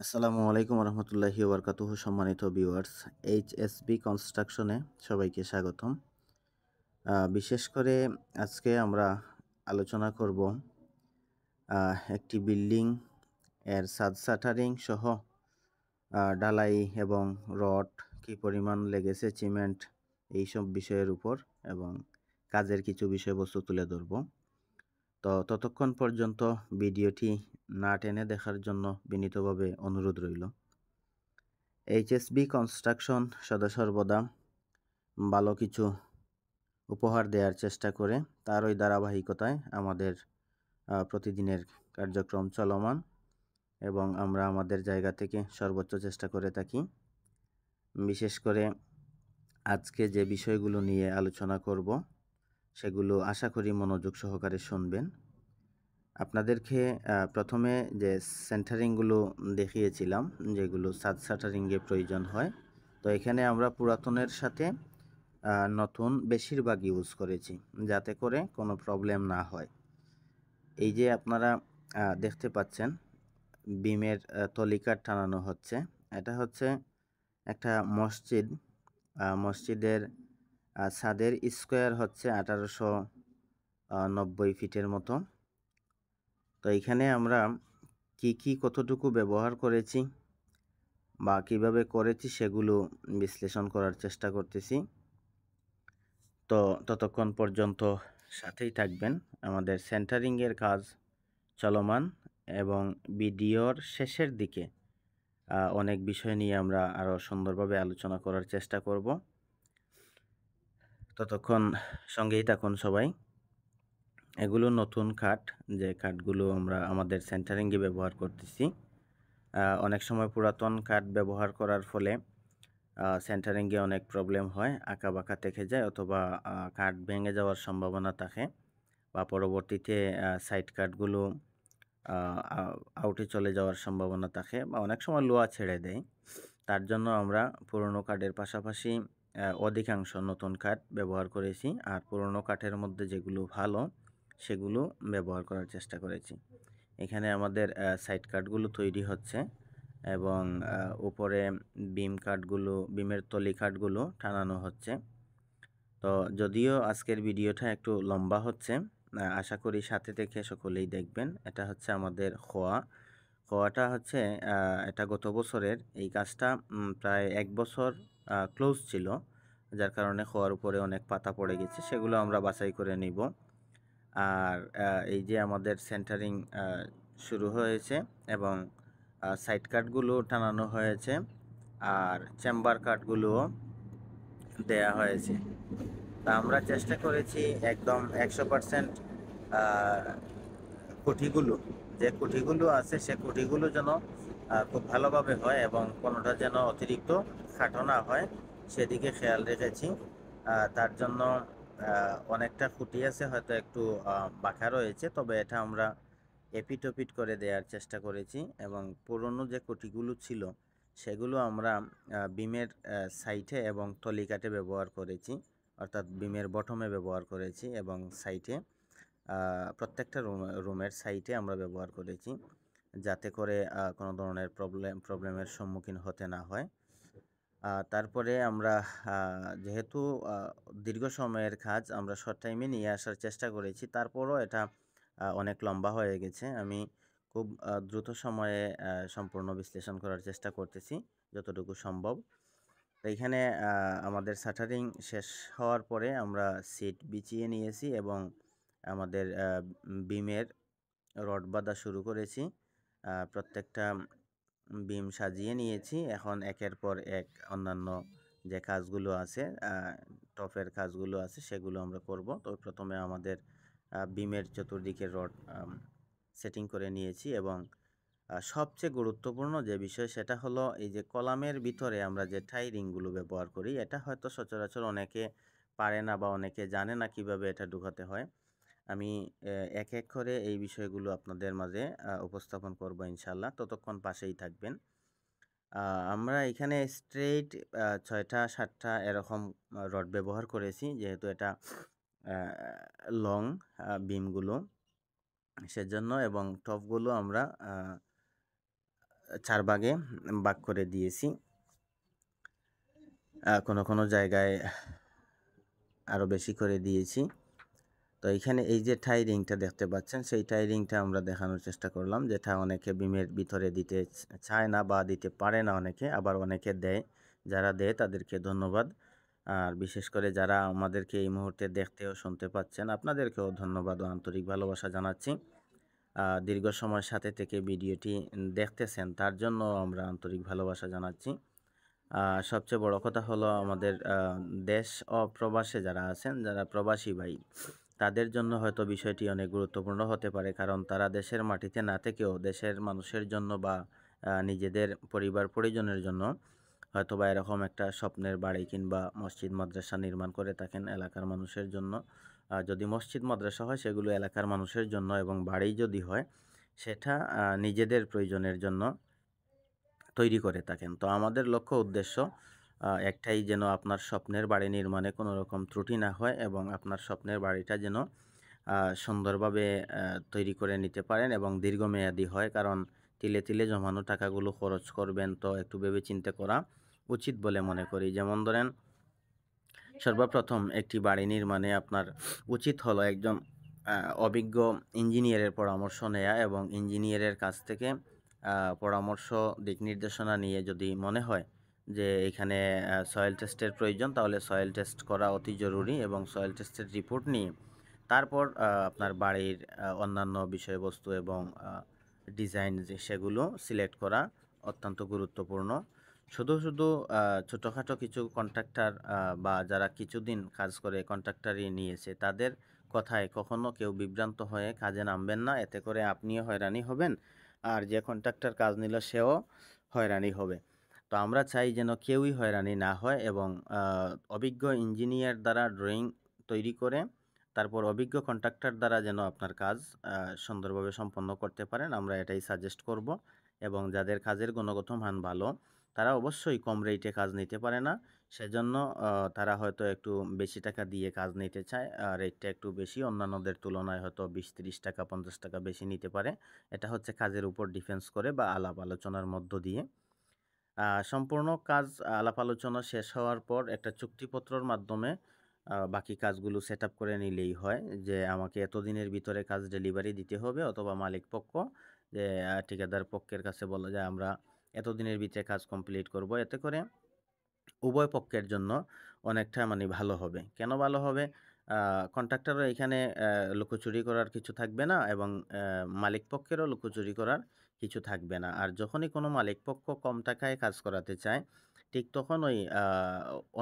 আসসালামু আলাইকুম রহমতুল্লাহি ওবরকাতুহু। সম্মানিত ভিউয়ার্স, এইচএসবি কনস্ট্রাকশনে সবাইকে স্বাগতম। বিশেষ করে আজকে আমরা আলোচনা করব একটি বিল্ডিং এর ছাদ শাটারিং সহ ঢালাই এবং রড কী পরিমাণ লেগেছে, সিমেন্ট, এইসব বিষয়ের উপর এবং কাজের কিছু বিষয়বস্তু তুলে ধরব। তো ততক্ষণ পর্যন্ত ভিডিওটি না টেনে দেখার জন্য বিনীতভাবে অনুরোধ রইল। এইচএসবি কনস্ট্রাকশন সদা সর্বদা ভালো কিছু উপহার দেওয়ার চেষ্টা করে, তারই ধারাবাহিকতায় আমাদের প্রতিদিনের কার্যক্রম চলমান এবং আমরা আমাদের জায়গা থেকে সর্বোচ্চ চেষ্টা করে থাকি। বিশেষ করে আজকে যে বিষয়গুলো নিয়ে আলোচনা করব সেগুলো আশা করি মনোযোগ সহকারে শুনবেন। আপনাদেরকে প্রথমে যে সেন্টারিংগুলো দেখিয়েছিলাম, যেগুলো ছাদ শাটারিংয়ে প্রয়োজন হয়, তো এখানে আমরা পুরাতনের সাথে নতুন বেশিরভাগ ইউজ করেছি যাতে করে কোনো প্রবলেম না হয়। এই যে আপনারা দেখতে পাচ্ছেন বিমের তলিকাট টানানো হচ্ছে। এটা হচ্ছে একটা মসজিদ। মসজিদের ছাদের স্কোয়ার হচ্ছে 1890 ফিটের মতো। তো এখানে আমরা কি কতটুকু ব্যবহার করেছি বা কিভাবে করেছি সেগুলো বিশ্লেষণ করার চেষ্টা করতেছি। তো ততক্ষণ পর্যন্ত সাথেই থাকবেন। আমাদের সেন্টারিংয়ের কাজ চলমান এবং ভিডিওর শেষের দিকে অনেক বিষয় নিয়ে আমরা আরও সুন্দরভাবে আলোচনা করার চেষ্টা করব। ততক্ষণ সঙ্গেই থাকুন সবাই। এগুলো নতুন কাঠ, যে কাঠগুলো আমরা আমাদের সেন্টারিংয়ে ব্যবহার করতেছি। অনেক সময় পুরাতন কাঠ ব্যবহার করার ফলে সেন্টারিংয়ে অনেক প্রবলেম হয়, আঁকা বাঁকা থেকে যায় অথবা কাঠ ভেঙে যাওয়ার সম্ভাবনা থাকে বা পরবর্তীতে সাইড কাঠগুলো আউটে চলে যাওয়ার সম্ভাবনা থাকে বা অনেক সময় লোহা ছেড়ে দেয়। তার জন্য আমরা পুরনো কাঠের পাশাপাশি অধিকাংশ নতুন কাঠ ব্যবহার করেছি, আর পুরনো কাঠের মধ্যে যেগুলো ভালো সেগুলো ব্যবহার করার চেষ্টা করেছি। এখানে আমাদের সাইড কাঠগুলো তৈরি হচ্ছে এবং উপরে বিমের তলি কাঠগুলো টানানো হচ্ছে। তো যদিও আজকের ভিডিওটা একটু লম্বা হচ্ছে, আশা করি সাথে থেকে সকলেই দেখবেন। এটা হচ্ছে আমাদের খোয়াটা হচ্ছে এটা গত বছরের এই কাজটা প্রায় 1 বছর ক্লোজ ছিল, যার কারণে খোয়ার উপরে অনেক পাতা পড়ে গেছে, সেগুলো আমরা বাছাই করে নিব। আর এই যে আমাদের সেন্টারিং শুরু হয়েছে এবং সাইড কাটগুলো টানানো হয়েছে আর চেম্বার কাটগুলোও দেয়া হয়েছে। তা আমরা চেষ্টা করেছি একদম 100% খুঁটিগুলো, যে খুঁটিগুলো আছে সে খুঁটিগুলো যেন খুব ভালোভাবে হয় এবং কোনোটা যেন অতিরিক্ত খাটো না হয় সেদিকে খেয়াল রেখেছি। তার জন্য অনেকটা খুঁটি আছে, হয়তো একটু বাঁকা রয়েছে, তবে এটা আমরা এপিট ওপিট করে দেওয়ার চেষ্টা করেছি এবং পুরনো যে খুঁটিগুলো ছিল সেগুলো আমরা বিমের সাইটে এবং তলিকাটে ব্যবহার করেছি, অর্থাৎ বিমের বটমে ব্যবহার করেছি এবং সাইটে প্রত্যেকটা রুমের সাইটে আমরা ব্যবহার করেছি, যাতে করে কোনো ধরনের প্রবলেমের সম্মুখীন হতে না হয়। তারপরে আমরা যেহেতু দীর্ঘ সময়ের কাজ আমরা শর্ট টাইমে নিয়ে আসার চেষ্টা করেছি, তারপরও এটা অনেক লম্বা হয়ে গেছে। আমি খুব দ্রুত সময়ে সম্পূর্ণ বিশ্লেষণ করার চেষ্টা করতেছি যতটুকু সম্ভব। তো এইখানে আমাদের শাটারিং শেষ হওয়ার পরে আমরা সিট বিছিয়ে নিয়েছি এবং আমাদের বিমের রড বাঁধা শুরু করেছি। প্রত্যেকটা বিম সাজিয়ে নিয়েছি। এখন একের পর এক অন্যান্য যে কাজগুলো আছে, টপের কাজগুলো আছে, সেগুলো আমরা করব। তো প্রথমে আমাদের বিমের চতুর্দিকে রড সেটিং করে নিয়েছি এবং সবচেয়ে গুরুত্বপূর্ণ যে বিষয় সেটা হলো এই যে কলামের ভিতরে আমরা যে টাই রিংগুলো ব্যবহার করি, এটা হয়তো সচরাচর অনেকে পারে না বা অনেকে জানে না কিভাবে এটা ঢুকাতে হয়। আমি এক এক করে এই বিষয়গুলো আপনাদের মাঝে উপস্থাপন করব ইনশাল্লাহ, ততক্ষণ পাশেই থাকবেন। আমরা এখানে স্ট্রেইট 6টা 7টা এরকম রড ব্যবহার করেছি, যেহেতু এটা লং বিমগুলো সেজন্য, এবং টপগুলো আমরা 4 ভাগে ভাগ করে দিয়েছি। কোনো কোনো জায়গায় আরও বেশি করে দিয়েছি। তো এখানে এই যে টাই রিংটা দেখতে পাচ্ছেন, সেই টাই রিংটা আমরা দেখানোর চেষ্টা করলাম, যেটা অনেকে বিমের ভিতরে দিতে চায় না বা দিতে পারে না অনেকে, আবার অনেকে দেয়। যারা দেয় তাদেরকে ধন্যবাদ। আর বিশেষ করে যারা আমাদেরকে এই মুহূর্তে দেখতে ও শুনতে পাচ্ছেন, আপনাদেরকেও ধন্যবাদ ও আন্তরিক ভালোবাসা জানাচ্ছি। দীর্ঘ সময় সাথে থেকে ভিডিওটি দেখতেছেন, তার জন্য আমরা আন্তরিক ভালোবাসা জানাচ্ছি। সবচেয়ে বড় কথা হলো আমাদের দেশ ও প্রবাসে যারা আছেন, যারা প্রবাসী ভাই, তাদের জন্য হয়তো বিষয়টি অনেক গুরুত্বপূর্ণ হতে পারে, কারণ তারা দেশের মাটিতে না থেকেও দেশের মানুষের জন্য বা নিজেদের পরিবার পরিজনের জন্য হয়তো বা এরকম একটা স্বপ্নের বাড়ি কিংবা মসজিদ মাদ্রাসা নির্মাণ করে থাকেন এলাকার মানুষের জন্য। যদি মসজিদ মাদ্রাসা হয় সেগুলো এলাকার মানুষের জন্য, এবং বাড়ি যদি হয় সেটা নিজেদের প্রয়োজনের জন্য তৈরি করে থাকেন। তো আমাদের লক্ষ্য উদ্দেশ্য একটাই, যেন আপনার স্বপ্নের বাড়ি নির্মাণে কোনো রকম ত্রুটি না হয় এবং আপনার স্বপ্নের বাড়িটা যেন সুন্দরভাবে তৈরি করে নিতে পারেন এবং দীর্ঘমেয়াদী হয়। কারণ তিলে তিলে জমানো টাকাগুলো খরচ করবেন, তো একটু ভেবেচিন্তে করা উচিত বলে মনে করি। যেমন ধরেন, সর্বপ্রথম একটি বাড়ি নির্মাণে আপনার উচিত হলো একজন অভিজ্ঞ ইঞ্জিনিয়ারের পরামর্শ নেওয়া, এবং ইঞ্জিনিয়ারের কাছ থেকে পরামর্শ দিক নির্দেশনা নিয়ে যদি মনে হয় যে এখানে সয়েল টেস্টের প্রয়োজন, তাহলে সয়েল টেস্ট করা অতি জরুরি, এবং সয়েল টেস্টের রিপোর্ট নিয়ে তারপর আপনার বাড়ির অন্যান্য বিষয়বস্তু এবং ডিজাইন যে সেগুলো সিলেক্ট করা অত্যন্ত গুরুত্বপূর্ণ। শুধু শুধু ছোটোখাটো কিছু কন্ট্রাক্টর বা যারা কিছুদিন কাজ করে কন্ট্রাক্টরই নিয়েছে, তাদের কথায় কখনো কেউ বিভ্রান্ত হয়ে কাজে নামবেন না। এতে করে আপনিও হয়রানি হবেন, আর যে কন্ট্রাক্টর কাজ নিল সেও হয়রানি হবে। তো আমরা চাই যেন কেউই হয়রানি না হয়, এবং অভিজ্ঞ ইঞ্জিনিয়ার দ্বারা ড্রয়িং তৈরি করে তারপর অভিজ্ঞ কন্ট্রাক্টর দ্বারা যেন আপনার কাজ সুন্দরভাবে সম্পন্ন করতে পারেন, আমরা এটাই সাজেস্ট করব। এবং যাদের কাজের গুণগত মান ভালো, তারা অবশ্যই কম রেটে কাজ নিতে পারে না। সেজন্য তারা হয়তো একটু বেশি টাকা দিয়ে কাজ নিতে চায়, রেটটা একটু বেশি, অন্যান্যদের তুলনায় হয়তো 20-30 টাকা 50 টাকা বেশি নিতে পারে। এটা হচ্ছে কাজের উপর ডিফেন্স করে বা আলাপ আলোচনার মধ্য দিয়ে। সম্পূর্ণ কাজ আলাপ আলোচনা শেষ হওয়ার পর একটা চুক্তিপত্রর মাধ্যমে বাকি কাজগুলো সেট আপ করে নিলেই হয়, যে আমাকে এতদিনের ভিতরে কাজ ডেলিভারি দিতে হবে, অথবা মালিক পক্ষ যে ঠিকাদার পক্ষের কাছে বলা যায় আমরা এতদিনের ভিতরে কাজ কমপ্লিট করব। এতে করে উভয় পক্ষের জন্য অনেকটা মানে ভালো হবে। কেন ভালো হবে? কন্ট্রাক্টরও এখানে লুকোচুরি করার কিছু থাকবে না, এবং মালিক পক্ষেরও লুকোচুরি করার কিছু থাকবে না। আর যখনই কোনো মালিক পক্ষ কম টাকায় কাজ করাতে চায়, ঠিক তখন ওই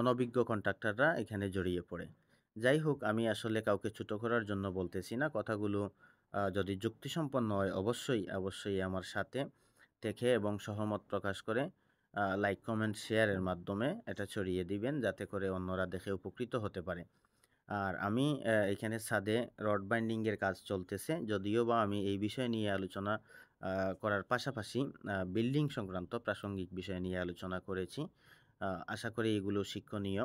অনভিজ্ঞ কন্ট্রাক্টররা এখানে জড়িয়ে পড়ে। যাই হোক, আমি আসলে কাউকে ছোট করার জন্য বলতেছি না। কথাগুলো যদি যুক্তিসম্পন্ন হয়, অবশ্যই, অবশ্যই আমার সাথে থেকে এবং সহমত প্রকাশ করে লাইক, কমেন্ট, শেয়ারের মাধ্যমে এটা ছড়িয়ে দিবেন, যাতে করে অন্যরা দেখে উপকৃত হতে পারে। আর আমি এখানে ছাদে রড বাইন্ডিংয়ের কাজ চলতেছে, যদিও বা আমি এই বিষয় নিয়ে আলোচনা করার পাশাপাশি বিল্ডিং সংক্রান্ত প্রাসঙ্গিক বিষয় নিয়ে আলোচনা করেছি। আশা করি এগুলো শিক্ষণীয়।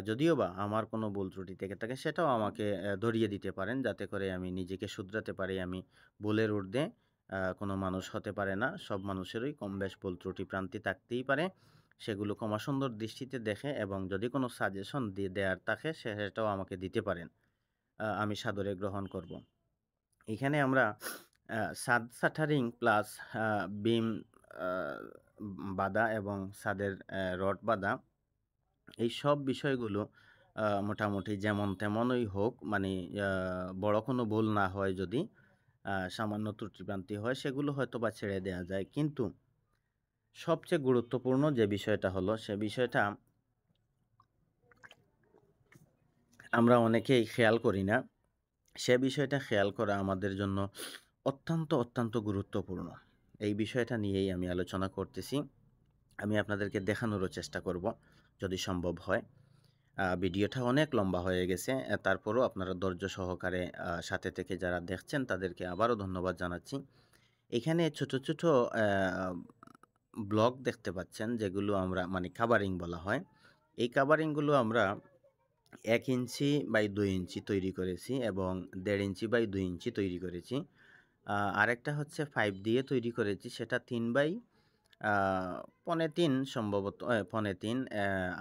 যদিও বা আমার কোনো ভুল ত্রুটি থেকে থাকে, সেটাও আমাকে ধরিয়ে দিতে পারেন, যাতে করে আমি নিজেকে শুধরাতে পারি। আমি ভুলের ঊর্ধ্বে কোনো মানুষ হতে পারে না। সব মানুষেরই কমবেশ ভুল ত্রুটি প্রান্তি থাকতেই পারে। সেগুলো ক্ষমা সুন্দর দৃষ্টিতে দেখে, এবং যদি কোনো সাজেশন দেওয়ার থাকে সেটাও আমাকে দিতে পারেন। আমি সাদরে গ্রহণ করব। এখানে আমরা ছাদ শাটারিং প্লাস বিম আ বাঁধা এবং ছাদের রড বাঁধা, এই সব বিষয়গুলো মোটামুটি যেমন তেমনই হোক, মানে বড় কোনো ভুল না হয়, যদি সামান্য ত্রুটিভ্রান্তি হয় সেগুলো হয়তোবা ছেড়ে দেয়া যায়। কিন্তু সবচেয়ে গুরুত্বপূর্ণ যে বিষয়টা হলো, সে বিষয়টা আমরা অনেকেই খেয়াল করি না। সে বিষয়টা খেয়াল করা আমাদের জন্য অত্যন্ত, অত্যন্ত গুরুত্বপূর্ণ। এই বিষয়টা নিয়েই আমি আলোচনা করতেছি। আমি আপনাদেরকে দেখানোরও চেষ্টা করব, যদি সম্ভব হয়। ভিডিওটা অনেক লম্বা হয়ে গেছে। তারপরও আপনারা ধৈর্য সহকারে সাথে থেকে যারা দেখছেন, তাদেরকে আবারও ধন্যবাদ জানাচ্ছি। এখানে ছোট, ছোট ব্লক দেখতে পাচ্ছেন, যেগুলো আমরা মানে কাভারিং বলা হয়। এই কাভারিংগুলো আমরা 1 ইঞ্চি বাই 2 ইঞ্চি তৈরি করেছি, এবং 1.5 ইঞ্চি বাই 2 ইঞ্চি তৈরি করেছি। আরেকটা হচ্ছে পাইপ দিয়ে তৈরি করেছি, সেটা 3 বাই 3.5 সম্ভবত, 3.5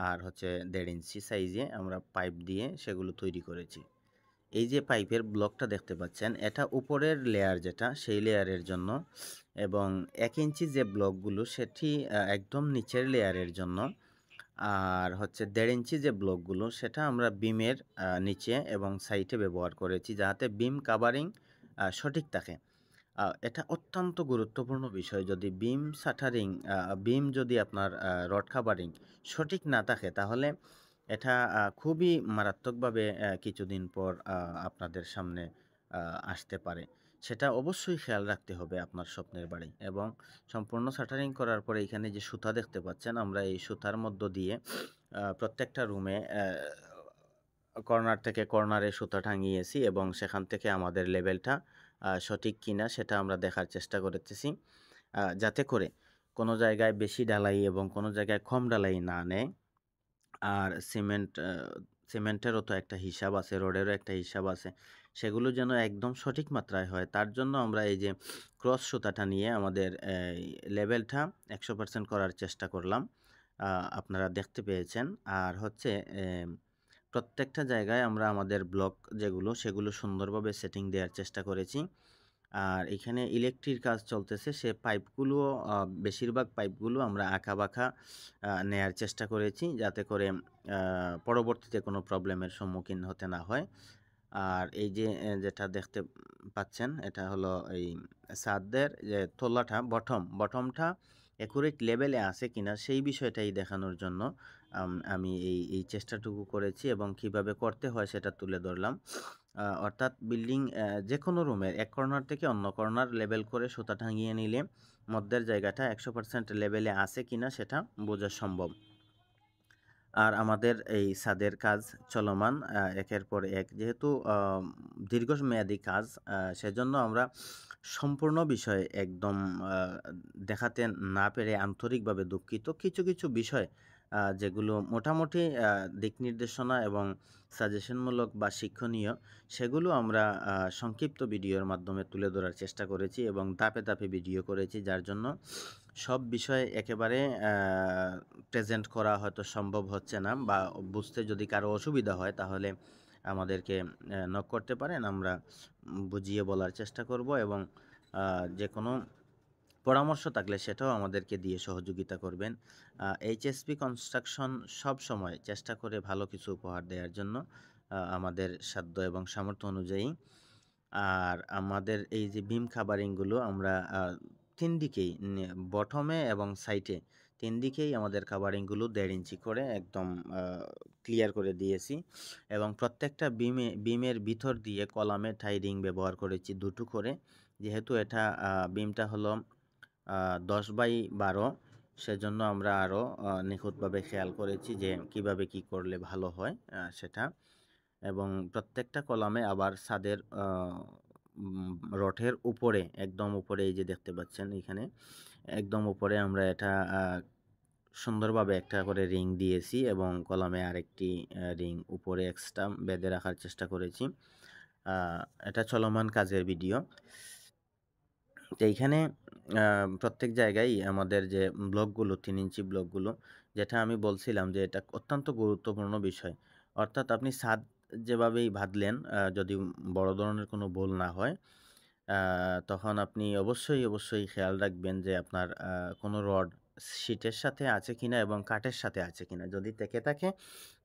আর হচ্ছে 1.5 ইঞ্চি সাইজে আমরা পাইপ দিয়ে সেগুলো তৈরি করেছি। এই যে পাইপের ব্লকটা দেখতে পাচ্ছেন, এটা উপরের লেয়ার যেটা সেই লেয়ারের জন্য, এবং 1 ইঞ্চি যে ব্লকগুলো সেটি একদম নিচের লেয়ারের জন্য। আর হচ্ছে 1.5 ইঞ্চি যে ব্লকগুলো সেটা আমরা বিমের নিচে এবং সাইডে ব্যবহার করেছি, যাতে বিম কাভারিং সঠিক থাকে। এটা অত্যন্ত গুরুত্বপূর্ণ বিষয়। যদি বিম শাটারিং, বিম যদি আপনার রড কাভারিং সঠিক না থাকে, তাহলে এটা খুবই মারাত্মকভাবে কিছুদিন পর আপনাদের সামনে আসতে পারে। সেটা অবশ্যই খেয়াল রাখতে হবে আপনার স্বপ্নের বাড়ি। এবং সম্পূর্ণ শাটারিং করার পরে এখানে যে সুতা দেখতে পাচ্ছেন, আমরা এই সুতার মধ্য দিয়ে প্রত্যেকটা রুমে কর্নার থেকে কর্নারে সুতা টাঙিয়েছি, এবং সেখান থেকে আমাদের লেভেলটা সঠিক কিনা সেটা আমরা দেখার চেষ্টা করতেছি, যাতে করে কোনো জায়গায় বেশি ঢালাই এবং কোনো জায়গায় কম ঢালাই না নেয়। আর সিমেন্টেরও তো একটা হিসাব আছে, রডেরও একটা হিসাব আছে, সেগুলো যেন একদম সঠিক মাত্রায় হয়। তার জন্য আমরা এই যে ক্রস সুতাটা নিয়ে আমাদের লেভেলটা 100% করার চেষ্টা করলাম, আপনারা দেখতে পেয়েছেন। আর হচ্ছে প্রত্যেকটা জায়গায় আমরা আমাদের ব্লক যেগুলো সেগুলো সুন্দরভাবে সেটিং দেওয়ার চেষ্টা করেছি। আর এখানে ইলেকট্রিক কাজ চলতেছে, সে পাইপগুলো বেশিরভাগ পাইপগুলো আমরা আঁকাবাঁকা নেয়ার চেষ্টা করেছি, যাতে করে পরবর্তীতে কোনো প্রবলেমের সম্মুখীন হতে না হয়। আর এই যে যেটা দেখতে পাচ্ছেন, এটা হলো এই ছাদের যে তলাটা, বটমটা অ্যাকুরেট লেভেলে আছে কিনা সেই বিষয়টাই দেখানোর জন্য আমি এই চেষ্টাটুকু করেছি, এবং কিভাবে করতে হয় সেটা তুলে ধরলাম। অর্থাৎ বিল্ডিং যে কোনো রুমের এক কর্নার থেকে অন্য কর্নার লেভেল করে সুতা টাঙিয়ে নিলে মধ্যের জায়গাটা 100% লেভেলে আছে কিনা সেটা বোঝা সম্ভব। আর আমাদের এই ছাদের কাজ চলমান একের পর এক, যেহেতু দীর্ঘমেয়াদী কাজ, সেজন্য আমরা সম্পূর্ণ বিষয় একদম দেখাতে না পেরে আন্তরিকভাবে দুঃখিত। কিছু কিছু বিষয় যেগুলো মোটামুটি দিক নির্দেশনা এবং সাজেশনমূলক বা শিক্ষণীয়, সেগুলো আমরা সংক্ষিপ্ত ভিডিওর মাধ্যমে তুলে ধরার চেষ্টা করেছি, এবং ধাপে ধাপে ভিডিও করেছি, যার জন্য সব বিষয় একেবারে প্রেজেন্ট করা হয়তো সম্ভব হচ্ছে না, বা বুঝতে যদি কারো অসুবিধা হয় তাহলে আমাদেরকে নক করতে পারেন, আমরা বুঝিয়ে বলার চেষ্টা করব, এবং যে কোনো পরামর্শ থাকলে সেটাও আমাদেরকে দিয়ে সহযোগিতা করবেন। এইচএসপি কনস্ট্রাকশন সব সময় চেষ্টা করে ভালো কিছু উপহার দেওয়ার জন্য, আমাদের সাধ্য এবং সামর্থ্য অনুযায়ী। আর আমাদের এই যে বিম কাভারিংগুলো আমরা 3 দিকেই, বটমে এবং সাইডে 3 দিকেই আমাদের কাভারিংগুলো 1.5 ইঞ্চি করে একদম ক্লিয়ার করে দিয়েছি, এবং প্রত্যেকটা বিমের ভিতর দিয়ে কলামে টাই রিং ব্যবহার করেছি 2টো করে, যেহেতু এটা বিমটা হলো 10/12, সেজন্য আমরা আরও নিখুঁতভাবে খেয়াল করেছি যে কিভাবে কি করলে ভালো হয় সেটা। এবং প্রত্যেকটা কলামে আবার ছাদের রডের উপরে, একদম উপরে, এই যে দেখতে পাচ্ছেন এখানে একদম উপরে আমরা এটা সুন্দরভাবে একটা করে রিং দিয়েছি, এবং কলামে আরেকটি রিং উপরে এক্সট্রা বেঁধে রাখার চেষ্টা করেছি। এটা চলমান কাজের ভিডিও। তো এইখানে প্রত্যেক জায়গায় আমাদের যে ব্লকগুলো, 3 ইঞ্চি ব্লকগুলো, যেটা আমি বলছিলাম যে এটা অত্যন্ত গুরুত্বপূর্ণ বিষয়। অর্থাৎ আপনি ছাদ যেভাবেই বাঁধলেন, যদি বড় ধরনের কোনো ভুল না হয়, তখন আপনি অবশ্যই খেয়াল রাখবেন যে আপনার কোনো রড শীটের সাথে আছে কিনা এবং কাঠের সাথে আছে কিনা। যদি থেকে থাকে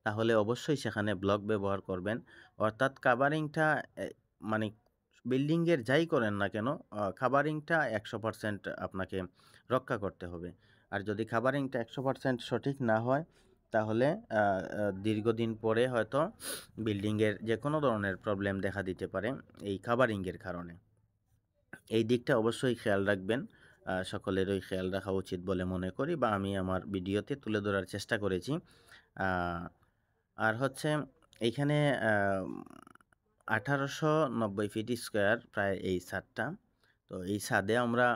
তাহলে অবশ্যই সেখানে ব্লক ব্যবহার করবেন। অর্থাৎ কাভারিংটা মানে বিল্ডিংয়ের যাই করেন না কেন, কাভারিংটা 100% আপনাকে রক্ষা করতে হবে। আর যদি কাভারিংটা 100% সঠিক না হয়, তাহলে দীর্ঘদিন পরে হয়তো বিল্ডিংয়ের যে কোনো ধরনের প্রবলেম দেখা দিতে পারে এই কাভারিংয়ের কারণে। এই দিকটা অবশ্যই খেয়াল রাখবেন। সকলেরই খেয়াল রাখা উচিত বলে মনে করি, বা আমি আমার ভিডিওতে তুলে ধরার চেষ্টা করেছি। আর হচ্ছে এইখানে 1890 ফিট স্কোয়ার প্রায় এই ছাদটা। তো এই ছাদে আমরা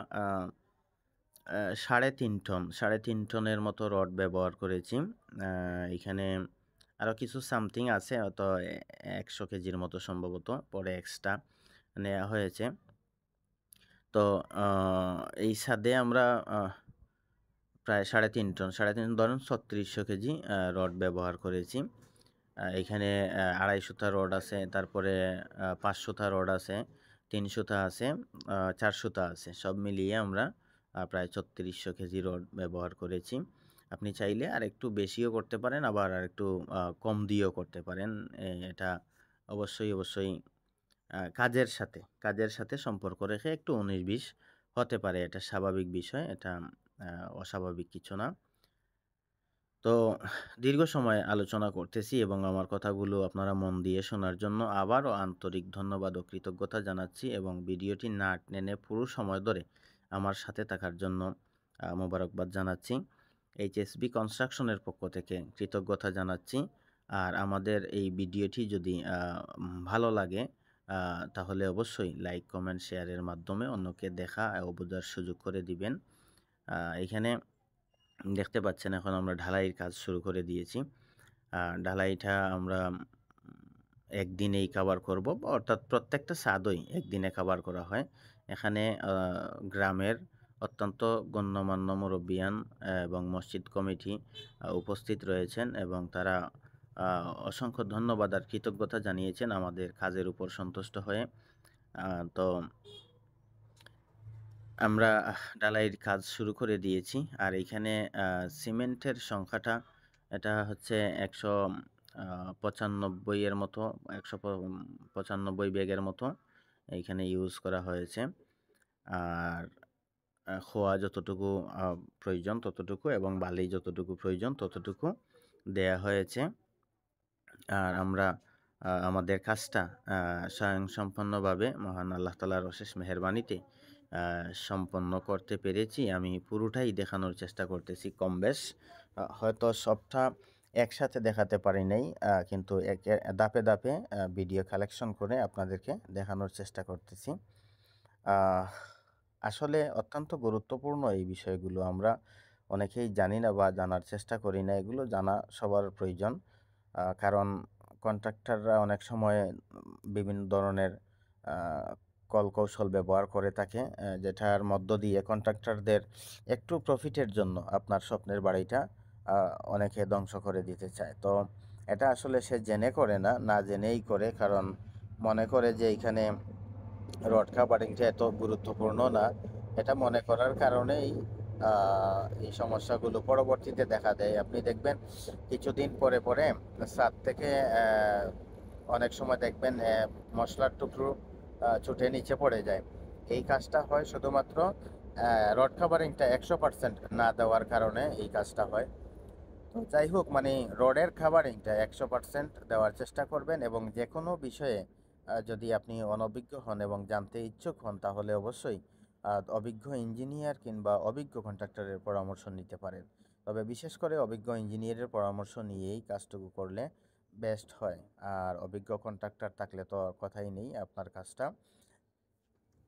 3.5 টনের মতো রড ব্যবহার করেছি। এখানে আরও কিছু সামথিং আছে, হয়তো 100 কেজির মতো সম্ভবত পরে এক্সট্রা নেওয়া হয়েছে। তো এই ছাদে আমরা প্রায় 3.5 টন, 3.5 ধরেন 3600 কেজি রড ব্যবহার করেছি। এখানে 250 রড আছে, তারপরে 500 রড আছে, 300 আছে, 400 আছে। সব মিলিয়ে আমরা প্রায় 3600 কেজি রড ব্যবহার করেছি। আপনি চাইলে আরেকটু বেশিও করতে পারেন, আবার আরেকটু কম দিয়েও করতে পারেন। এটা অবশ্যই কাজের সাথে সম্পর্ক রেখে একটু 19-20 হতে পারে। এটা স্বাভাবিক বিষয়, এটা অস্বাভাবিক কিছু না। তো দীর্ঘ সময় আলোচনা করতেছি এবং আমার কথাগুলো আপনারা মন দিয়ে শোনার জন্য আবারও আন্তরিক ধন্যবাদ ও কৃতজ্ঞতা জানাচ্ছি, এবং ভিডিওটি না টেনে পুরো সময় ধরে আমার সাথে থাকার জন্য মোবারকবাদ জানাচ্ছি। এইচএসবি কনস্ট্রাকশনের পক্ষ থেকে কৃতজ্ঞতা জানাচ্ছি। আর আমাদের এই ভিডিওটি যদি ভালো লাগে তাহলে অবশ্যই লাইক, কমেন্ট, শেয়ারের মাধ্যমে অন্যকে দেখা ও বোঝার সুযোগ করে দিবেন। এখানে দেখতে পাচ্ছেন এখন আমরা ঢালাইয়ের কাজ শুরু করে দিয়েছি। ঢালাইটা আমরা একদিনেই কভার করব, অর্থাৎ প্রত্যেকটা ছাদই একদিনে কভার করা হয়। এখানে গ্রামের অত্যন্ত গণ্যমান্য মুরব্বিয়ান এবং মসজিদ কমিটি উপস্থিত রয়েছেন, এবং তারা অসংখ্য ধন্যবাদ আর কৃতজ্ঞতা জানিয়েছেন আমাদের কাজের উপর সন্তুষ্ট হয়ে। তো আমরা ঢালাইয়ের কাজ শুরু করে দিয়েছি। আর এইখানে সিমেন্টের সংখ্যাটা এটা হচ্ছে 195 এর মতো, 195 ব্যাগের মতো এইখানে ইউজ করা হয়েছে। আর খোয়া যতটুকু প্রয়োজন ততটুকু, এবং বালি যতটুকু প্রয়োজন ততটুকু দেয়া হয়েছে। আর আমরা আমাদের কাজটা স্বয়ংসম্পন্নভাবে মহান আল্লাহ তাআলার অশেষ মেহেরবানিতে সম্পন্ন করতে পেরেছি। আমি পুরোটাই দেখানোর চেষ্টা করতেছি কম বেশ। হয়তো সবটা একসাথে দেখাতে পারি নাই, কিন্তু ধাপে ধাপে ভিডিও কালেকশন করে আপনাদেরকে দেখানোর চেষ্টা করতেছি। আসলে অত্যন্ত গুরুত্বপূর্ণ এই বিষয়গুলো, আমরা অনেকেই জানি না বা জানার চেষ্টা করি না। এগুলো জানা সবার প্রয়োজন, কারণ কন্ট্রাক্টররা অনেক সময় বিভিন্ন ধরনের কৌশল ব্যবহার করে থাকে, যেটার মধ্য দিয়ে কন্ট্রাক্টরদের একটু প্রফিটের জন্য আপনার স্বপ্নের বাড়িটা অনেকে ধ্বংস করে দিতে চায়। তো এটা আসলে সে জেনে করে না জেনেই করে, কারণ মনে করে যে এখানে রড কাভারিংটা এত গুরুত্বপূর্ণ না। এটা মনে করার কারণেই এই সমস্যাগুলো পরবর্তীতে দেখা দেয়। আপনি দেখবেন কিছুদিন পরে ছাদ থেকে অনেক সময় দেখবেন মশলার টুকরো ছুটে নিচে পড়ে যায়। এই কাজটা হয় শুধুমাত্র রড কাভারিংটা 100% না দেওয়ার কারণে এই কাজটা হয়। তো যাই হোক, মানে রডের কাভারিংটা 100% দেওয়ার চেষ্টা করবেন, এবং যে কোনো বিষয়ে যদি আপনি অনভিজ্ঞ হন এবং জানতে ইচ্ছুক হন, তাহলে অবশ্যই অভিজ্ঞ ইঞ্জিনিয়ার কিংবা অভিজ্ঞ কন্ট্রাক্টরের পরামর্শ নিতে পারেন। তবে বিশেষ করে অভিজ্ঞ ইঞ্জিনিয়ারের পরামর্শ নিয়েই কাজটুকু করলে বেস্ট হয়। আর অভিজ্ঞ কন্ট্রাক্টর থাকলে তো কথাই নেই, আপনার কাজটা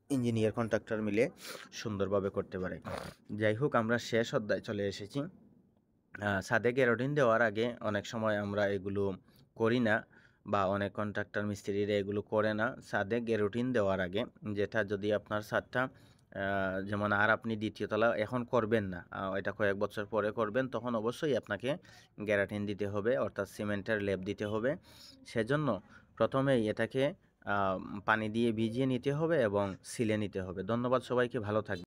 ইঞ্জিনিয়ার কন্ট্রাক্টর মিলে সুন্দরভাবে করতে পারে। যাই হোক, আমরা শেষ অধ্যায় চলে এসেছি। ছাদে গ্যারোটিন দেওয়ার আগে অনেক সময় আমরা এগুলো করি না, বা অনেক কন্ট্রাক্টর মিস্ত্রিরা এগুলো করে না। ছাদে গ্যারোটিন দেওয়ার আগে, যেটা যদি আপনার ছাদটা যেমন আর আপনি দ্বিতীয় তলা এখন করবেন না, এটা কয়েক বছর পরে করবেন, তখন অবশ্যই আপনাকে গ্যারাটিন দিতে হবে, অর্থাৎ সিমেন্টের লেপ দিতে হবে। সেজন্য প্রথমেই এটাকে পানি দিয়ে ভিজিয়ে নিতে হবে এবং সিলে নিতে হবে। ধন্যবাদ সবাইকে, ভালো থাকবেন।